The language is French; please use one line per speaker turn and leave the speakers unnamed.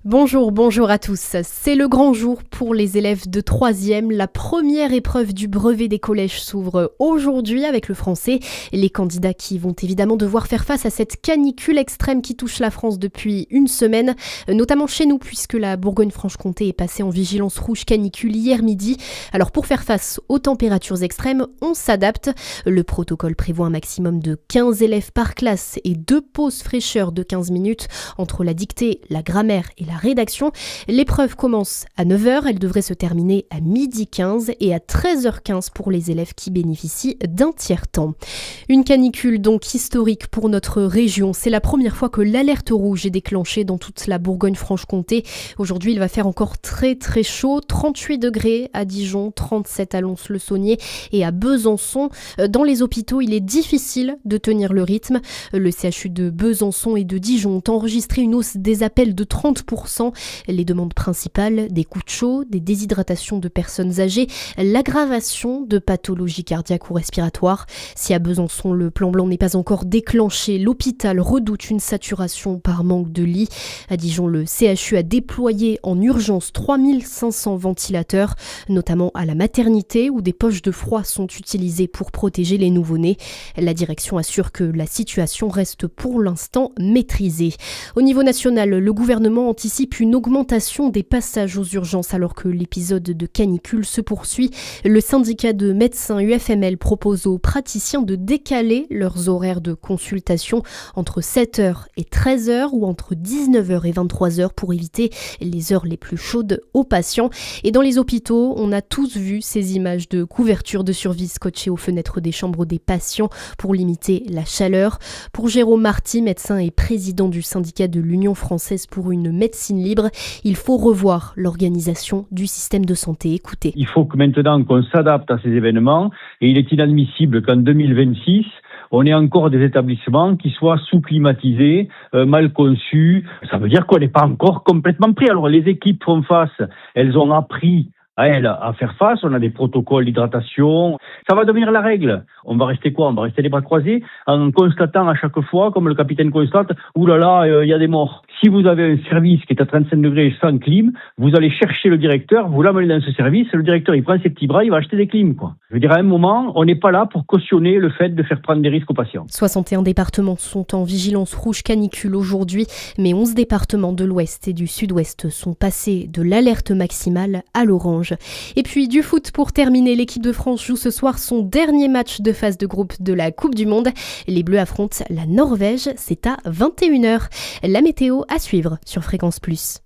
Bonjour à tous. C'est le grand jour pour les élèves de 3e. La première épreuve du brevet des collèges s'ouvre aujourd'hui avec le français. Les candidats qui vont évidemment devoir faire face à cette canicule extrême qui touche la France depuis une semaine, notamment chez nous puisque la Bourgogne-Franche-Comté est passée en vigilance rouge canicule hier midi. Alors pour faire face aux températures extrêmes, on s'adapte. Le protocole prévoit un maximum de 15 élèves par classe et 2 pauses fraîcheur de 15 minutes entre la dictée, la grammaire et la rédaction. L'épreuve commence à 9h, elle devrait se terminer à 12h15 et à 13h15 pour les élèves qui bénéficient d'un tiers-temps. Une canicule donc historique pour notre région. C'est la première fois que l'alerte rouge est déclenchée dans toute la Bourgogne-Franche-Comté. Aujourd'hui, il va faire encore très chaud, 38 degrés à Dijon, 37 à Lons-le-Saunier et à Besançon. Dans les hôpitaux, il est difficile de tenir le rythme. Le CHU de Besançon et de Dijon ont enregistré une hausse des appels de 30%. Les demandes principales, des coups de chaud, des déshydratations de personnes âgées, l'aggravation de pathologies cardiaques ou respiratoires. Si à Besançon, le plan blanc n'est pas encore déclenché, l'hôpital redoute une saturation par manque de lits. À Dijon, le CHU a déployé en urgence 3500 ventilateurs, notamment à la maternité où des poches de froid sont utilisées pour protéger les nouveau-nés. La direction assure que la situation reste pour l'instant maîtrisée. Au niveau national, le gouvernement anticipe une augmentation des passages aux urgences alors que l'épisode de canicule se poursuit. Le syndicat de médecins UFML propose aux praticiens de décaler leurs horaires de consultation entre 7h et 13h ou entre 19h et 23h pour éviter les heures les plus chaudes aux patients. Et dans les hôpitaux, on a tous vu ces images de couverture de survie scotchées aux fenêtres des chambres des patients pour limiter la chaleur. Pour Jérôme Marty, médecin et président du syndicat de l'Union française pour une médecine libre, il faut revoir l'organisation du système de santé. Écoutez.
Il faut que maintenant qu'on s'adapte à ces événements et il est inadmissible qu'en 2026, on ait encore des établissements qui soient sous-climatisés, mal conçus. Ça veut dire qu'on n'est pas encore complètement prêt. Alors les équipes font face, elles ont appris à faire face, on a des protocoles d'hydratation. Ça va devenir la règle. On va rester quoi ? On va rester les bras croisés en constatant à chaque fois, comme le capitaine constate, il y a des morts. Si vous avez un service qui est à 35 degrés sans clim, vous allez chercher le directeur, vous l'amenez dans ce service, le directeur il prend ses petits bras, il va acheter des clims. Je veux dire, à un moment, on n'est pas là pour cautionner le fait de faire prendre des risques aux patients.
61 départements sont en vigilance rouge canicule aujourd'hui, mais 11 départements de l'ouest et du sud-ouest sont passés de l'alerte maximale à l'orange. Et puis du foot pour terminer, l'équipe de France joue ce soir son dernier match de phase de groupe de la Coupe du Monde. Les Bleus affrontent la Norvège, c'est à 21h. La météo à suivre sur Fréquence Plus.